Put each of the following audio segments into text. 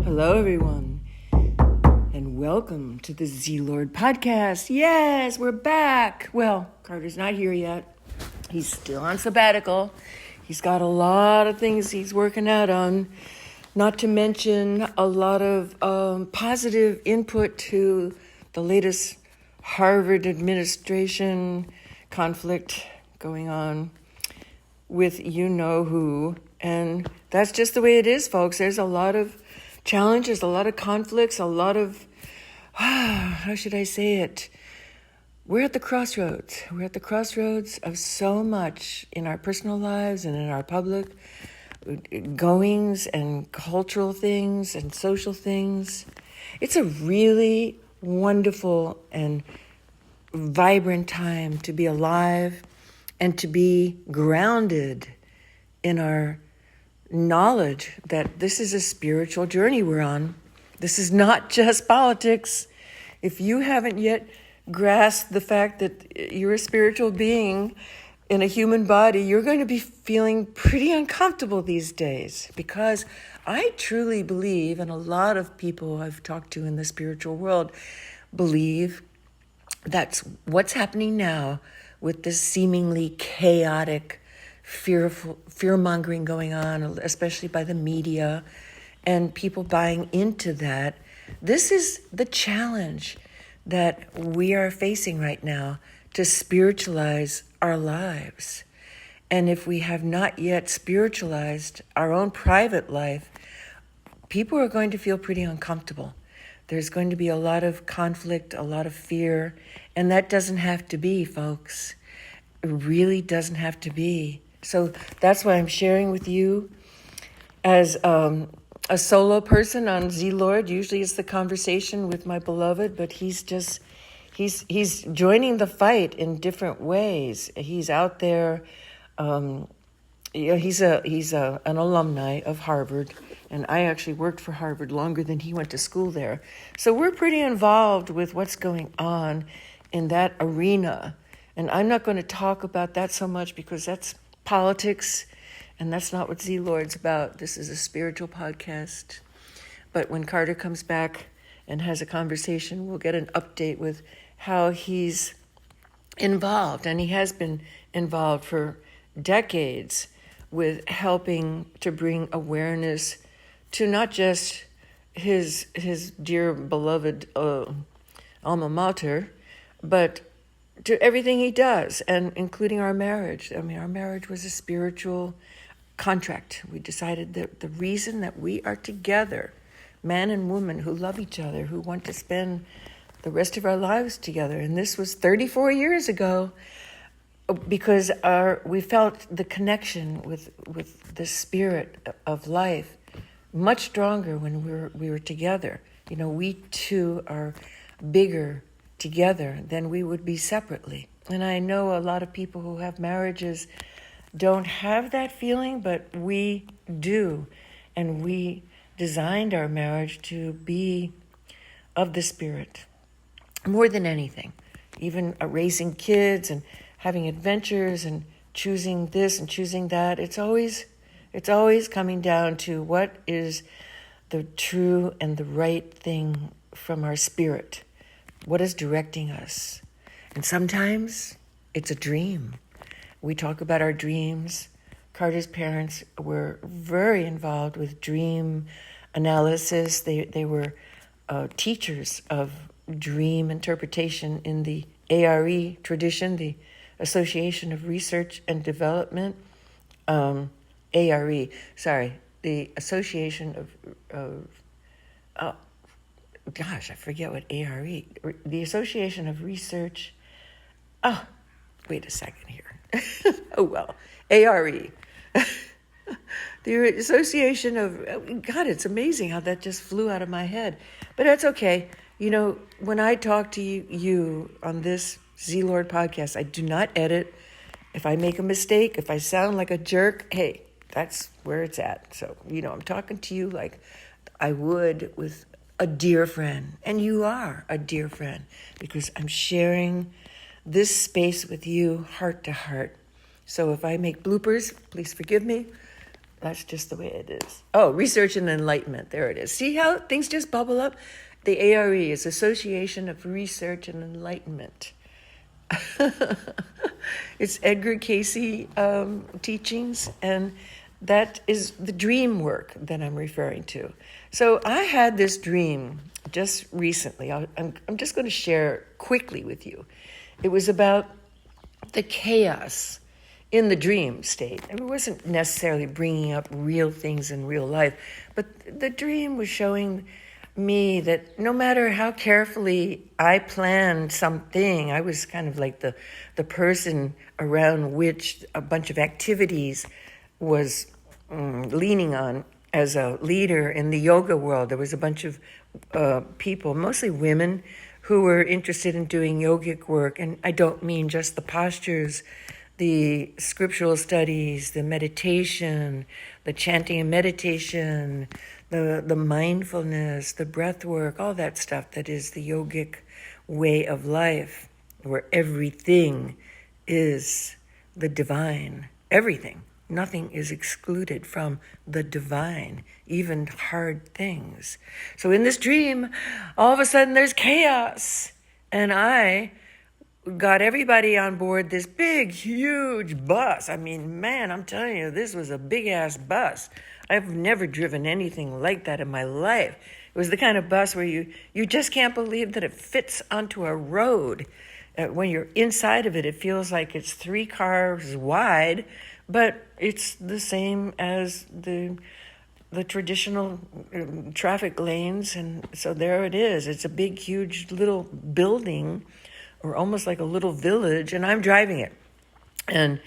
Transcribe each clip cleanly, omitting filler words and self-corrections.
Hello, everyone, and welcome to the Z-Lord podcast. Yes, we're back. Well, Carter's not here yet. He's still on sabbatical. He's got a lot of things he's working out on, not to mention a lot of positive input to the latest Harvard administration conflict going on with you-know-who. And that's just the way it is, folks. There's a lot of challenges, a lot of conflicts, a lot of, how should I say it? We're at the crossroads. We're at the crossroads of so much in our personal lives and in our public goings and cultural things and social things. It's a really wonderful and vibrant time to be alive and to be grounded in our knowledge that this is a spiritual journey we're on. This is not just politics. If you haven't yet grasped the fact that you're a spiritual being in a human body, you're going to be feeling pretty uncomfortable these days, because I truly believe, and a lot of people I've talked to in the spiritual world believe, that's what's happening now with this seemingly chaotic fear-mongering going on, especially by the media, and people buying into that. This is the challenge that we are facing right now, to spiritualize our lives. And if we have not yet spiritualized our own private life, people are going to feel pretty uncomfortable. There's going to be a lot of conflict, a lot of fear, and that doesn't have to be, folks. It really doesn't have to be. So that's why I'm sharing with you as a solo person on Z-Lord. Usually it's the conversation with my beloved, but he's joining the fight in different ways. He's out there. He's an alumni of Harvard, and I actually worked for Harvard longer than he went to school there. So we're pretty involved with what's going on in that arena. And I'm not going to talk about that so much because that's politics, and that's not what Z-Lord's about. This is a spiritual podcast. But when Carter comes back and has a conversation, we'll get an update with how he's involved, and he has been involved for decades with helping to bring awareness to not just his dear beloved alma mater, but to everything he does, and including our marriage. I mean, our marriage was a spiritual contract. We decided that the reason that we are together, man and woman who love each other, who want to spend the rest of our lives together, and this was 34 years ago, because we felt the connection with the spirit of life much stronger when we were together. You know, we two are bigger together than we would be separately. And I know a lot of people who have marriages don't have that feeling, but we do. And we designed our marriage to be of the spirit more than anything. Even raising kids and having adventures and choosing this and choosing that. It's always coming down to what is the true and the right thing from our spirit. What is directing us? And sometimes it's a dream. We talk about our dreams. Carter's parents were very involved with dream analysis. They were teachers of dream interpretation in the ARE tradition, the Association of Research and Development. ARE, sorry, the Association of gosh, I forget what ARE, the Association of Research, wait a second here. Oh, well, ARE. The Association of, God, it's amazing how that just flew out of my head. But that's okay. You know, when I talk to you on this Z-Lord podcast, I do not edit. If I make a mistake, if I sound like a jerk, hey, that's where it's at. So, you know, I'm talking to you like I would with a dear friend, and you are a dear friend, because I'm sharing this space with you heart to heart. So if I make bloopers, please forgive me. That's just the way it is. Oh, research and enlightenment. There it is. See how things just bubble up? The ARE is Association of Research and Enlightenment. It's Edgar Cayce teachings, and that is the dream work that I'm referring to. So I had this dream just recently. I'm just going to share quickly with you. It was about the chaos in the dream state. It wasn't necessarily bringing up real things in real life, but the dream was showing me that no matter how carefully I planned something, I was kind of like the person around which a bunch of activities was leaning on as a leader in the yoga world. There was a bunch of people, mostly women, who were interested in doing yogic work. And I don't mean just the postures, the scriptural studies, the meditation, the chanting and meditation, the mindfulness, the breath work, all that stuff that is the yogic way of life, where everything is the divine. Everything. Nothing is excluded from the divine, even hard things. So in this dream, all of a sudden there's chaos. And I got everybody on board this big, huge bus. I mean, man, I'm telling you, this was a big-ass bus. I've never driven anything like that in my life. It was the kind of bus where you just can't believe that it fits onto a road. When you're inside of it, it feels like it's 3 cars wide, but it's the same as the traditional traffic lanes. And so there it is. It's a big, huge little building, or almost like a little village, and I'm driving it. And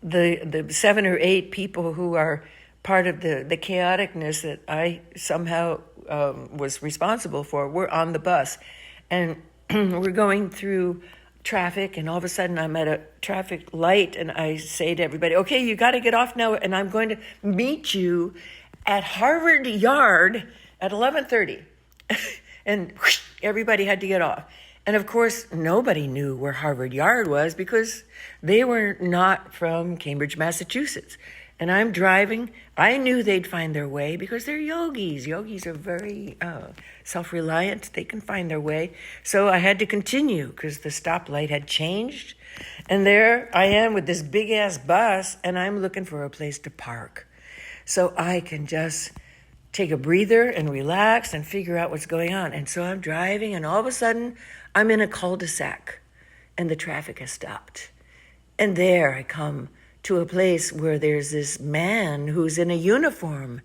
the 7 or 8 people who are part of the chaoticness that I somehow was responsible for were on the bus. And we're going through traffic, and all of a sudden I'm at a traffic light, and I say to everybody, okay, you got to get off now, and I'm going to meet you at Harvard Yard at 11:30. And whoosh, everybody had to get off. And of course, nobody knew where Harvard Yard was because they were not from Cambridge, Massachusetts. And I'm driving. I knew they'd find their way because they're yogis. Yogis are very self-reliant. They can find their way. So I had to continue because the stoplight had changed. And there I am with this big-ass bus, and I'm looking for a place to park so I can just take a breather and relax and figure out what's going on. And so I'm driving, and all of a sudden, I'm in a cul-de-sac, and the traffic has stopped. And there I come to a place where there's this man who's in a uniform,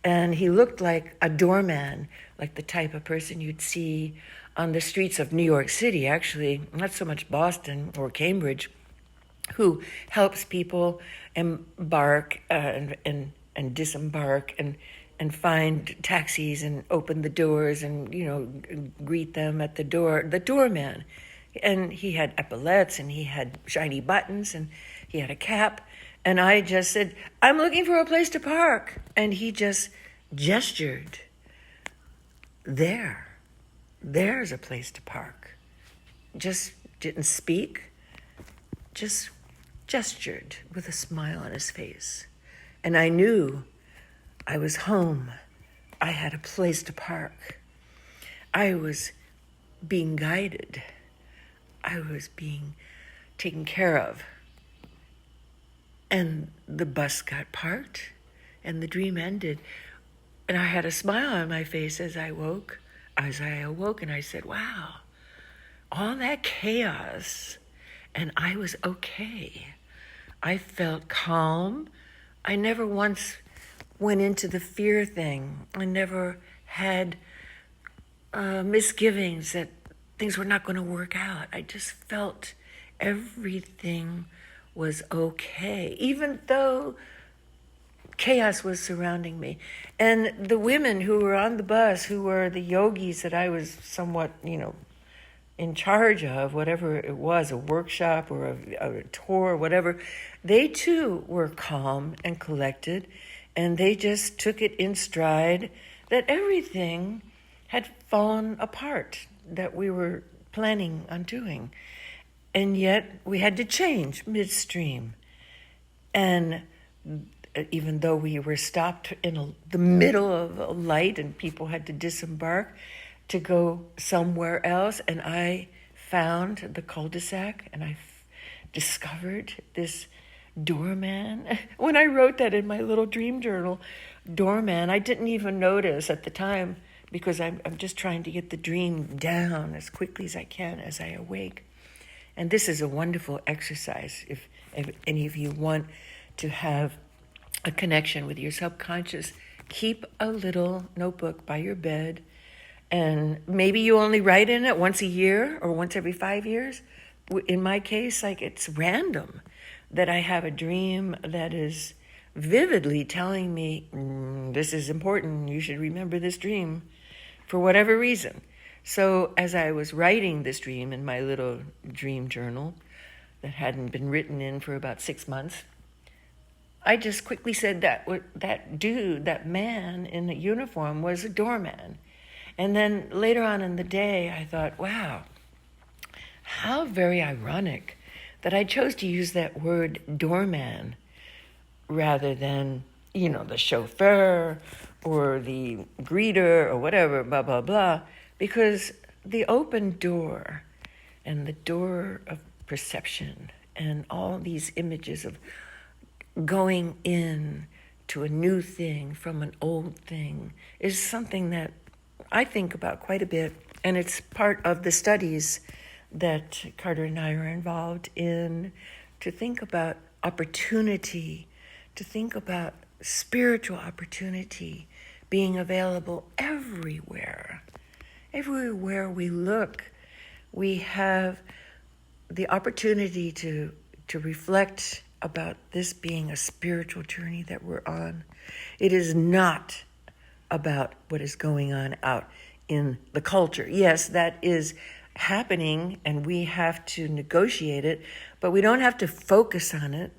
and he looked like a doorman, like the type of person you'd see on the streets of New York City, actually, not so much Boston or Cambridge, who helps people embark and disembark and find taxis and open the doors and, greet them at the door, the doorman. And he had epaulettes, and he had shiny buttons, and he had a cap. And I just said, I'm looking for a place to park. And he just gestured. There's a place to park. Just didn't speak, just gestured with a smile on his face. And I knew I was home. I had a place to park. I was being guided. I was being taken care of. And the bus got parked, and the dream ended. And I had a smile on my face as I awoke, and I said, wow, all that chaos, and I was okay. I felt calm. I never once went into the fear thing. I never had misgivings that things were not going to work out. I just felt everything was okay, even though chaos was surrounding me. And the women who were on the bus, who were the yogis that I was somewhat, in charge of, whatever it was, a workshop or a tour, whatever, they too were calm and collected, and they just took it in stride that everything had fallen apart that we were planning on doing. And yet we had to change midstream. And even though we were stopped in the middle of a light and people had to disembark to go somewhere else. And I found the cul-de-sac and I discovered this doorman. When I wrote that in my little dream journal, doorman, I didn't even notice at the time because I'm just trying to get the dream down as quickly as I can as I awake. And this is a wonderful exercise if any of you want to have a connection with your subconscious. Keep a little notebook by your bed, and maybe you only write in it once a year or once every 5 years. In my case, like, it's random that I have a dream that is vividly telling me, this is important, you should remember this dream, for whatever reason. So as I was writing this dream in my little dream journal that hadn't been written in for about 6 months, I just quickly said that dude, that man in a uniform, was a doorman. And then later on in the day, I thought, wow, how very ironic that I chose to use that word doorman rather than, the chauffeur or the greeter or whatever, blah, blah, blah, because the open door and the door of perception and all these images of going in to a new thing from an old thing is something that I think about quite a bit, and it's part of the studies that Carter and I are involved in, to think about opportunity, to think about spiritual opportunity being available everywhere. Everywhere we look, we have the opportunity to reflect about this being a spiritual journey that we're on. It is not about what is going on out in the culture. Yes, that is happening and we have to negotiate it, but we don't have to focus on it.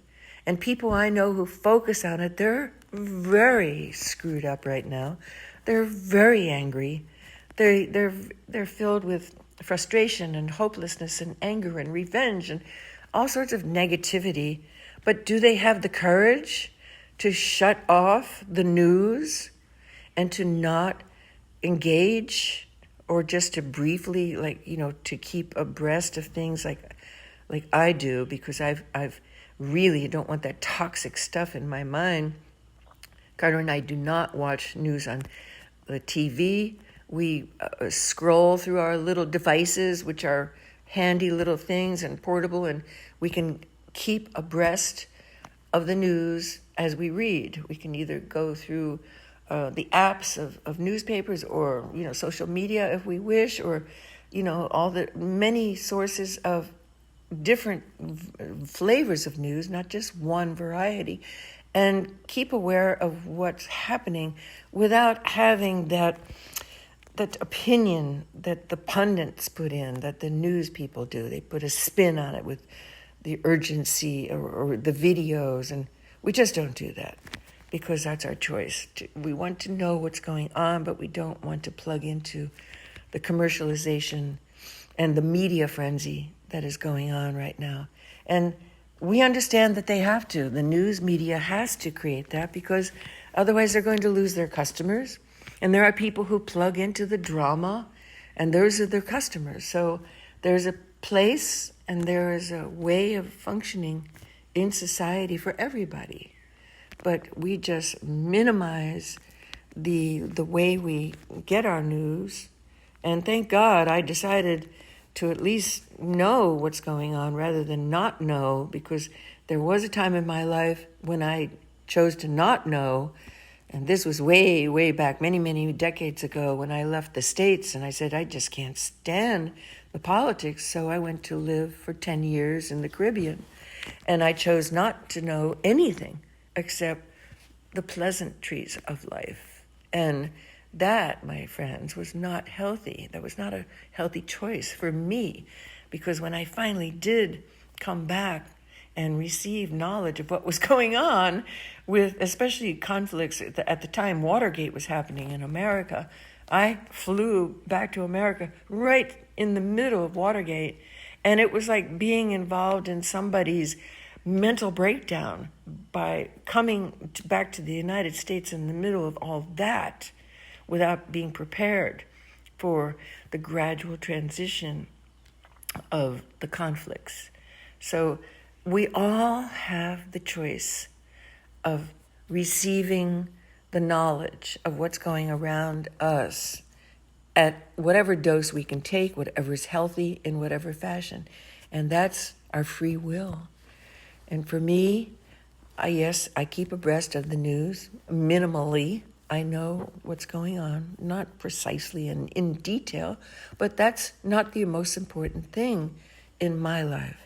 And people I know who focus on it, they're very screwed up right now. They're very angry. They're filled with frustration and hopelessness and anger and revenge and all sorts of negativity. But do they have the courage to shut off the news and to not engage, or just to briefly, to keep abreast of things like I do, because I've really don't want that toxic stuff in my mind. Carter and I do not watch news on the TV. We scroll through our little devices, which are handy little things and portable, and we can keep abreast of the news as we read. We can either go through the apps of newspapers or, social media if we wish, or, all the many sources of different flavors of news, not just one variety, and keep aware of what's happening without having that opinion that the pundits put in, that the news people do. They put a spin on it with the urgency or the videos, and we just don't do that because that's our choice. We want to know what's going on, but we don't want to plug into the commercialization and the media frenzy that is going on right now. And we understand that they have to. The news media has to create that because otherwise they're going to lose their customers. And there are people who plug into the drama, and those are their customers. So there's a place and there is a way of functioning in society for everybody. But we just minimize the way we get our news. And thank God I decided to at least know what's going on rather than not know, because there was a time in my life when I chose to not know. And this was way, way back, many, many decades ago, when I left the States and I said, I just can't stand the politics. So I went to live for 10 years in the Caribbean. And I chose not to know anything except the pleasantries of life. And that, my friends, was not healthy. That was not a healthy choice for me, because when I finally did come back and receive knowledge of what was going on with especially conflicts at the time Watergate was happening in America, I flew back to America right in the middle of Watergate, and it was like being involved in somebody's mental breakdown by coming back to the United States in the middle of all that without being prepared for the gradual transition of the conflicts. So we all have the choice of receiving the knowledge of what's going around us at whatever dose we can take, whatever is healthy in whatever fashion. And that's our free will. And for me, yes, I keep abreast of the news minimally. I know what's going on, not precisely and in detail, but that's not the most important thing in my life.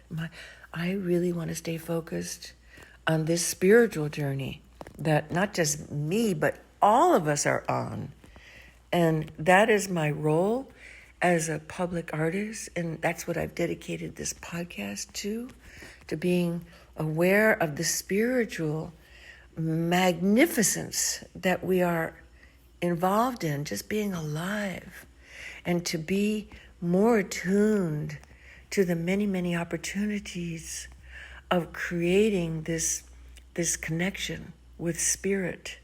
I really want to stay focused on this spiritual journey that not just me, but all of us are on. And that is my role as a public artist, and that's what I've dedicated this podcast to being aware of the spiritual magnificence that we are involved in, just being alive, and to be more attuned to the many, many opportunities of creating this connection with spirit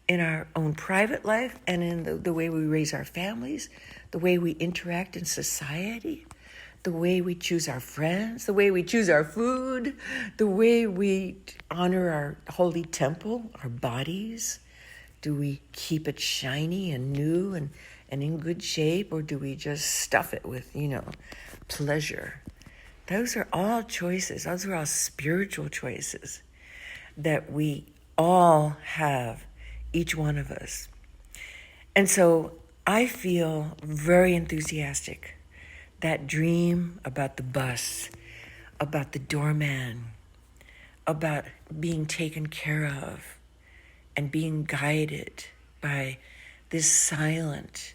in our own private life and in the way we raise our families, the way we interact in society, the way we choose our friends, the way we choose our food, the way we honor our holy temple, our bodies. Do we keep it shiny and new and in good shape, or do we just stuff it with, pleasure? Those are all choices. Those are all spiritual choices that we all have, each one of us. And so I feel very enthusiastic. That dream about the bus, about the doorman, about being taken care of and being guided by this silent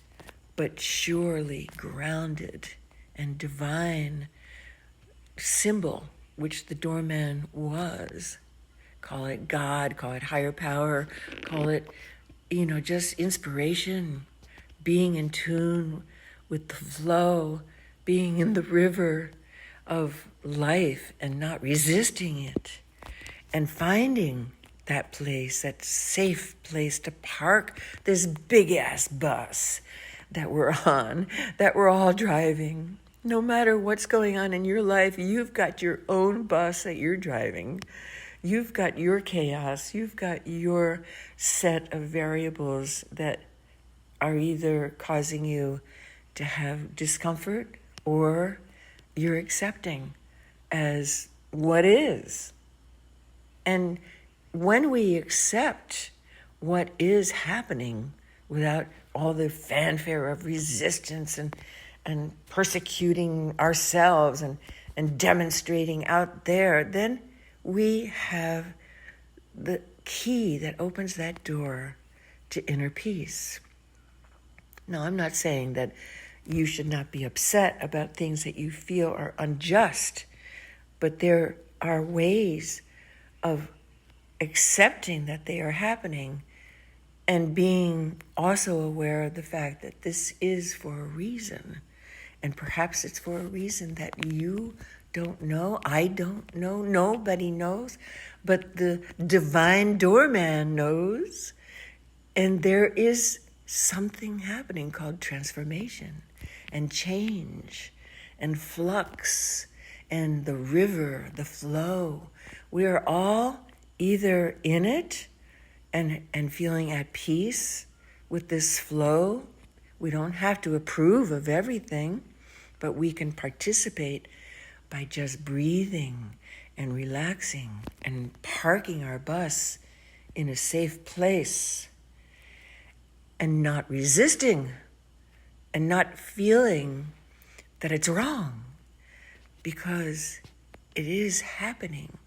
but surely grounded and divine symbol, which the doorman was. Call it God, call it higher power, call it, just inspiration, being in tune with the flow, being in the river of life and not resisting it, and finding that place, that safe place to park this big-ass bus that we're on, that we're all driving. No matter what's going on in your life, you've got your own bus that you're driving. You've got your chaos. You've got your set of variables that are either causing you to have discomfort or you're accepting as what is. And when we accept what is happening without all the fanfare of resistance and persecuting ourselves and demonstrating out there, then we have the key that opens that door to inner peace. Now, I'm not saying that you should not be upset about things that you feel are unjust, but there are ways of accepting that they are happening and being also aware of the fact that this is for a reason. And perhaps it's for a reason that you don't know, I don't know, nobody knows, but the divine doorman knows. And there is something happening called transformation and change and flux and the river, the flow. We are all either in it and feeling at peace with this flow. We don't have to approve of everything, but we can participate by just breathing and relaxing and parking our bus in a safe place and not resisting and not feeling that it's wrong, because it is happening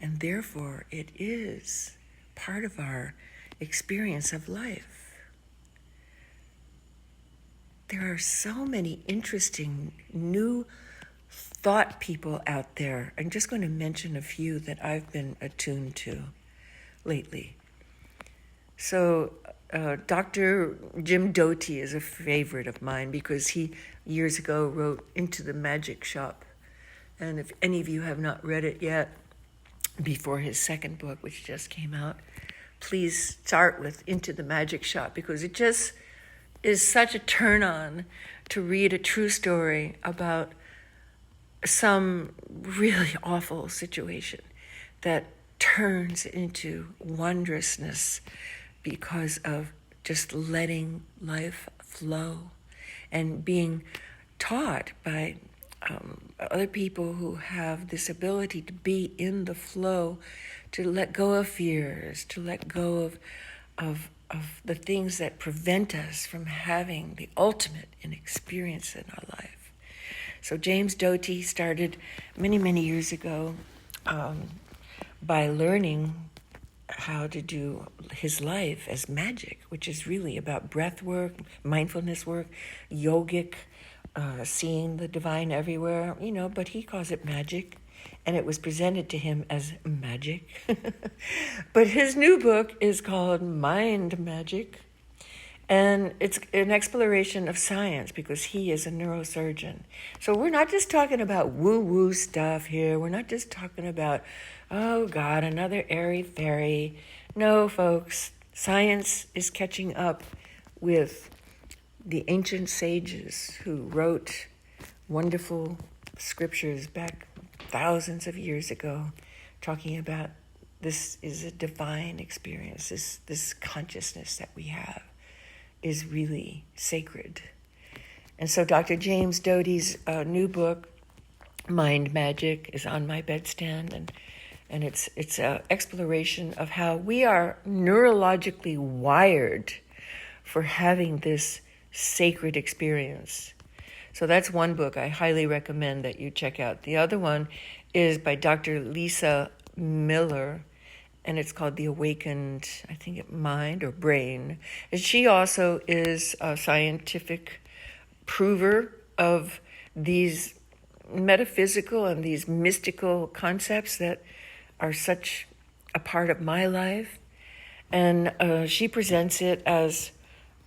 and therefore it is part of our experience of life. There are so many interesting new thought people out there. I'm just going to mention a few that I've been attuned to lately. So Dr. Jim Doty is a favorite of mine because he years ago wrote Into the Magic Shop. And if any of you have not read it yet, before his second book, which just came out. Please start with Into the Magic Shop, because it just is such a turn on to read a true story about some really awful situation that turns into wondrousness because of just letting life flow and being taught by other people who have this ability to be in the flow, to let go of fears, to let go of the things that prevent us from having the ultimate in experience in our life. So James Doty started many, many years ago by learning how to do his life as magic, which is really about breath work, mindfulness work, yogic, seeing the divine everywhere, but he calls it magic, and it was presented to him as magic. But his new book is called Mind Magic, and it's an exploration of science because he is a neurosurgeon. So we're not just talking about woo-woo stuff here. We're not just talking about, oh God, another airy-fairy. No, folks, science is catching up with the ancient sages who wrote wonderful scriptures back thousands of years ago, talking about this is a divine experience. This consciousness that we have is really sacred. And so Dr. James Doty's new book, Mind Magic, is on my bedstand, and it's an exploration of how we are neurologically wired for having this sacred experience. So that's one book I highly recommend that you check out. The other one is by Dr. Lisa Miller, and it's called The Awakened, I think, Mind or Brain. And she also is a scientific prover of these metaphysical and these mystical concepts that are such a part of my life. And she presents it as,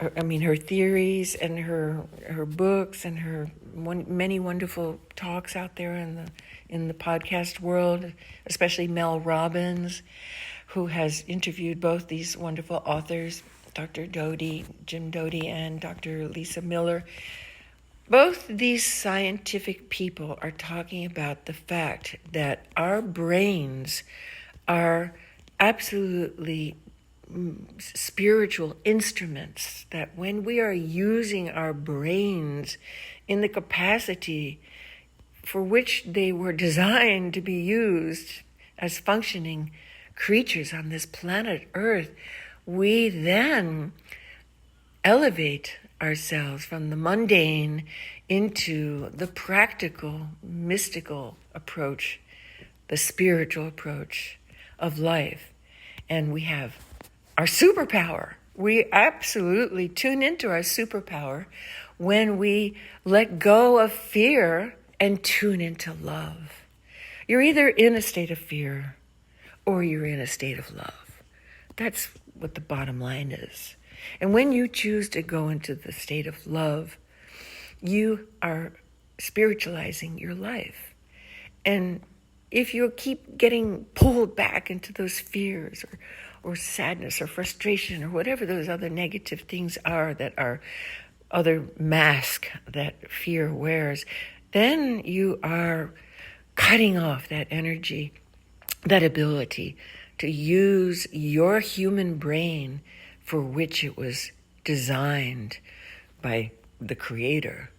her theories and her books and her many wonderful talks out there in the podcast world, especially Mel Robbins, who has interviewed both these wonderful authors, Dr. Doty, Jim Doty, and Dr. Lisa Miller. Both these scientific people are talking about the fact that our brains are absolutely spiritual instruments, that when we are using our brains in the capacity for which they were designed to be used as functioning creatures on this planet Earth, we then elevate ourselves from the mundane into the practical, mystical approach, the spiritual approach of life. And we have our superpower. We absolutely tune into our superpower when we let go of fear and tune into love. You're either in a state of fear or you're in a state of love. That's what the bottom line is. And when you choose to go into the state of love, you are spiritualizing your life. And if you keep getting pulled back into those fears or sadness or frustration or whatever those other negative things are that are other mask that fear wears, then you are cutting off that energy, that ability to use your human brain for which it was designed by the Creator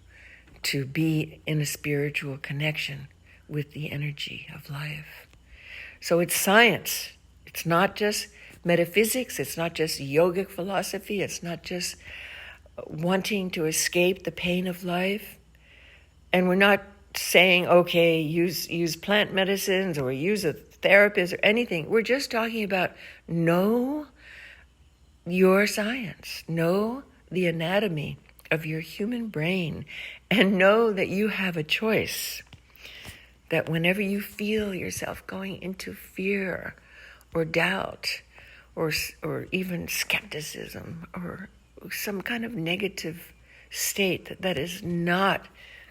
to be in a spiritual connection with the energy of life. So it's science. It's not just metaphysics. It's not just yogic philosophy. It's not just wanting to escape the pain of life. And we're not saying, okay, use plant medicines or use a therapist or anything. We're just talking about know your science, know the anatomy of your human brain, and know that you have a choice. That whenever you feel yourself going into fear or doubt or even skepticism or some kind of negative state that is not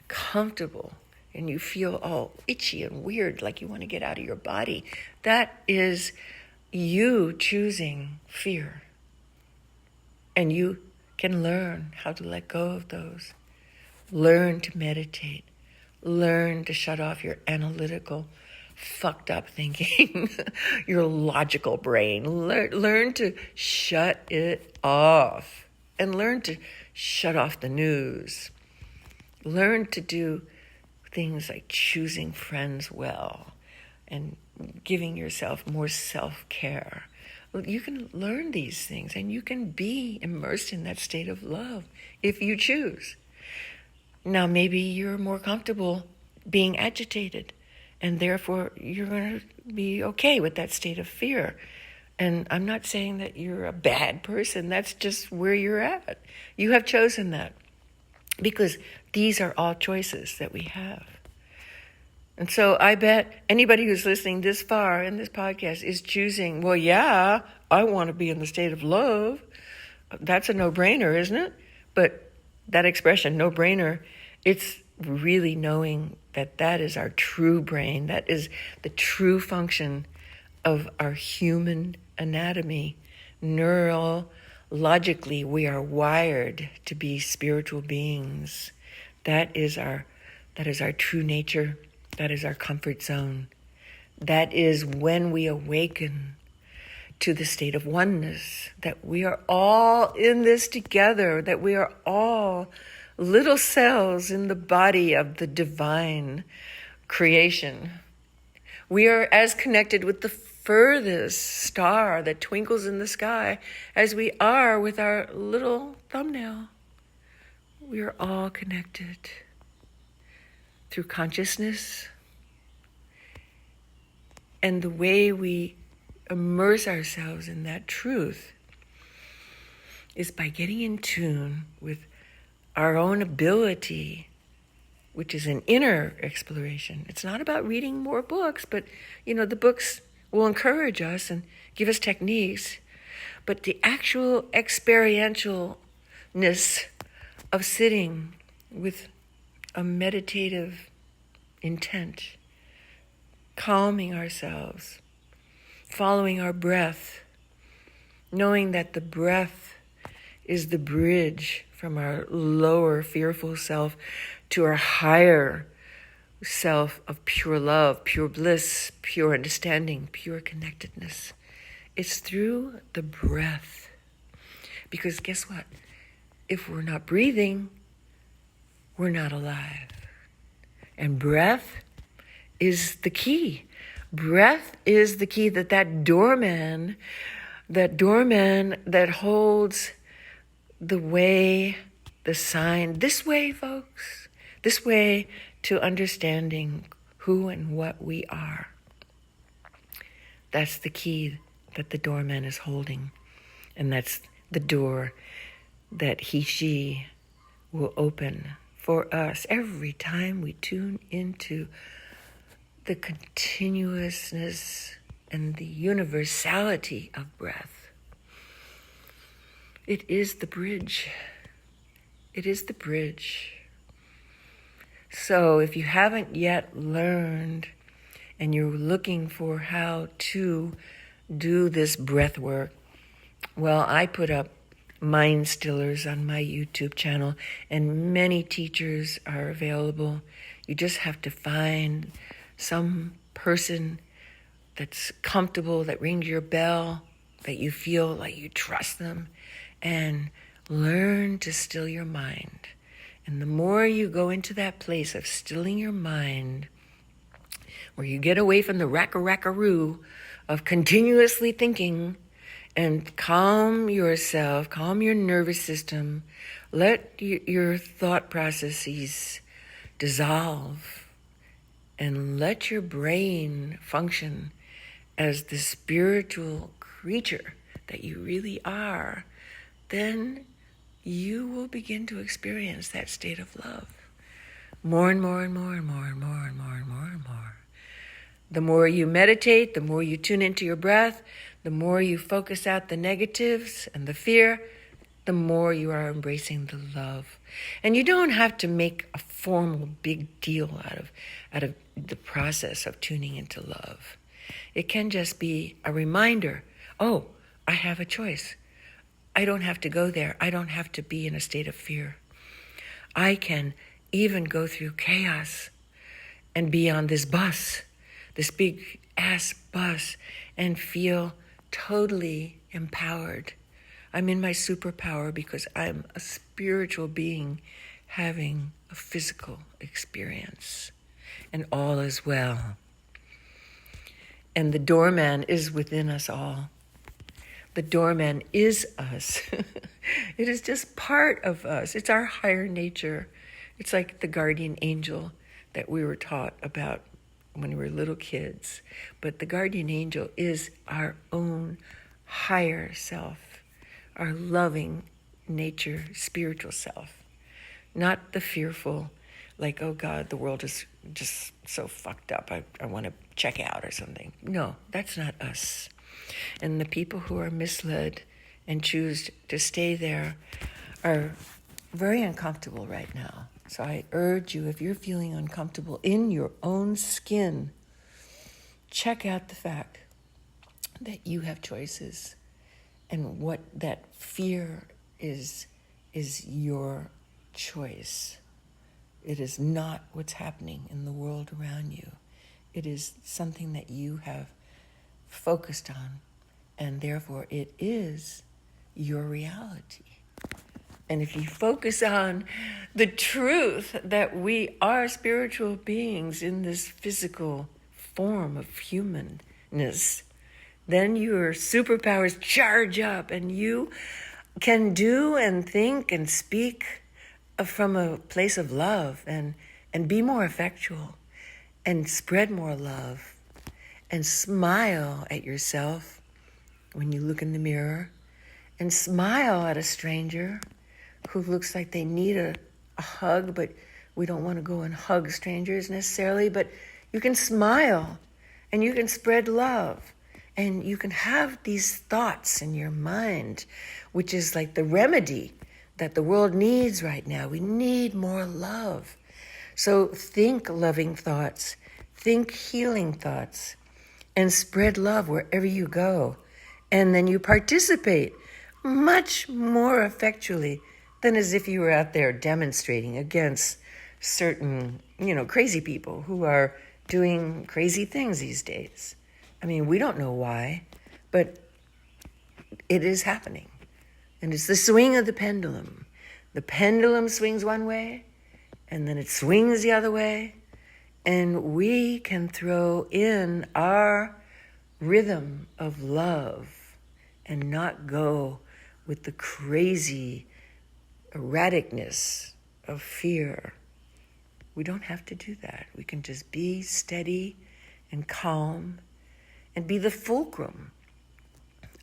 comfortable and you feel all itchy and weird, like you want to get out of your body, that is you choosing fear. And you can learn how to let go of those. Learn to meditate. Learn to shut off your analytical, fucked up thinking, your logical brain. Learn to shut it off. And learn to shut off the news. Learn to do things like choosing friends well and giving yourself more self-care. You can learn these things and you can be immersed in that state of love if you choose. Now, maybe you're more comfortable being agitated and therefore you're going to be okay with that state of fear. And I'm not saying that you're a bad person. That's just where you're at. You have chosen that because these are all choices that we have. And so I bet anybody who's listening this far in this podcast is choosing, well, yeah, I want to be in the state of love. That's a no-brainer, isn't it? But that expression, no-brainer, it's really knowing that that is our true brain. That is the true function of our human anatomy. Neurologically, we are wired to be spiritual beings. That is our true nature. That is our comfort zone. That is when we awaken to the state of oneness, that we are all in this together, that we are all little cells in the body of the divine creation. We are as connected with the furthest star that twinkles in the sky as we are with our little thumbnail. We are all connected through consciousness. And the way we immerse ourselves in that truth is by getting in tune with our own ability, which is an inner exploration. It's not about reading more books, but the books will encourage us and give us techniques. But the actual experientialness of sitting with a meditative intent, calming ourselves, following our breath, knowing that the breath is the bridge from our lower fearful self to our higher self of pure love, pure bliss, pure understanding, pure connectedness. It's through the breath. Because guess what? If we're not breathing, we're not alive. And breath is the key. Breath is the key, that doorman that holds the way, the sign, this way, folks, this way to understanding who and what we are. That's the key that the doorman is holding. And that's the door that he, she will open for us every time we tune into the continuousness and the universality of breath. It is the bridge. It is the bridge. So if you haven't yet learned and you're looking for how to do this breath work, well, I put up mind stillers on my YouTube channel, and many teachers are available. You just have to find some person that's comfortable, that rings your bell, that you feel like you trust them, and learn to still your mind. And the more you go into that place of stilling your mind, where you get away from the rack-a-rack-a-roo of continuously thinking, and calm yourself, calm your nervous system, let your thought processes dissolve, and let your brain function as the spiritual creature that you really are, then you will begin to experience that state of love. More and more and more and more and more and more and more and more. The more you meditate, the more you tune into your breath, the more you focus out the negatives and the fear, the more you are embracing the love. And you don't have to make a formal big deal out of the process of tuning into love. It can just be a reminder, oh, I have a choice. I don't have to go there. I don't have to be in a state of fear. I can even go through chaos and be on this bus, this big ass bus, and feel totally empowered. I'm in my superpower because I'm a spiritual being having a physical experience. And all is well. And the doorman is within us all. The doorman is us. It is just part of us. It's our higher nature. It's like the guardian angel that we were taught about when we were little kids. But the guardian angel is our own higher self, our loving nature, spiritual self, not the fearful, like, oh God, the world is just so fucked up. I want to check out or something. No, that's not us. And the people who are misled and choose to stay there are very uncomfortable right now. So I urge you, if you're feeling uncomfortable in your own skin, check out the fact that you have choices, and what that fear is your choice. It is not what's happening in the world around you. It is something that you have focused on, and therefore it is your reality. And if you focus on the truth that we are spiritual beings in this physical form of humanness, then your superpowers charge up, and you can do and think and speak from a place of love, and be more effectual, and spread more love, and smile at yourself when you look in the mirror, and smile at a stranger who looks like they need a hug, but we don't want to go and hug strangers necessarily. But you can smile, and you can spread love, and you can have these thoughts in your mind, which is like the remedy that the world needs right now. We need more love. So think loving thoughts, think healing thoughts, and spread love wherever you go. And then you participate much more effectually than as if you were out there demonstrating against certain, crazy people who are doing crazy things these days. I mean, we don't know why, but it is happening. And it's the swing of the pendulum. The pendulum swings one way, and then it swings the other way, and we can throw in our rhythm of love and not go with the crazy erraticness of fear. We don't have to do that. We can just be steady and calm and be the fulcrum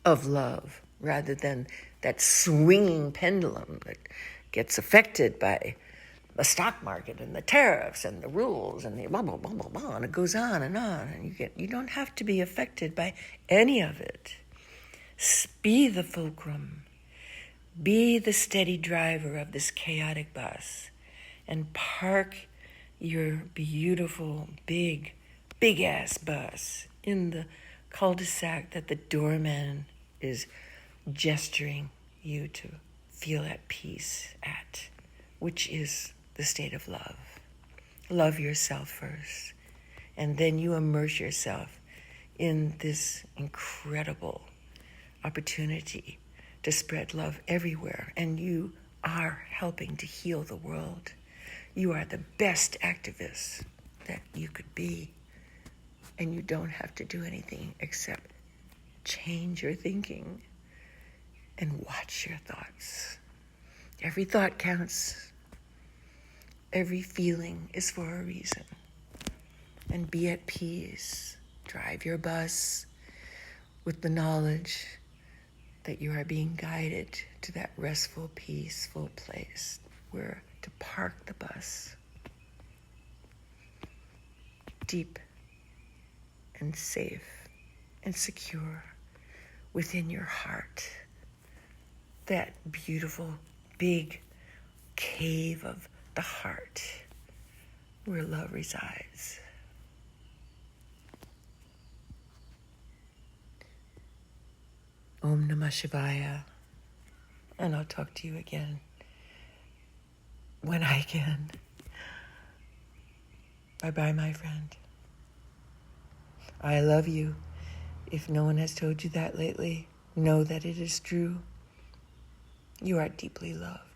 of love, rather than that swinging pendulum that gets affected by the stock market and the tariffs and the rules and the blah, blah, blah, blah, blah, and it goes on, and you don't have to be affected by any of it. Be the fulcrum. Be the steady driver of this chaotic bus, and park your beautiful, big-ass bus in the cul-de-sac that the doorman is gesturing you to feel at peace at, which is the state of love. Love yourself first, and then you immerse yourself in this incredible opportunity to spread love everywhere, and you are helping to heal the world. You are the best activist that you could be, and you don't have to do anything except change your thinking and watch your thoughts. Every thought counts. Every feeling is for a reason. And be at peace. Drive your bus with the knowledge that you are being guided to that restful, peaceful place where to park the bus. Deep and safe and secure within your heart. that beautiful, big cave of the heart where love resides. Om Namah Shivaya. And I'll talk to you again when I can. Bye-bye, my friend. I love you. If no one has told you that lately, know that it is true. You are deeply loved.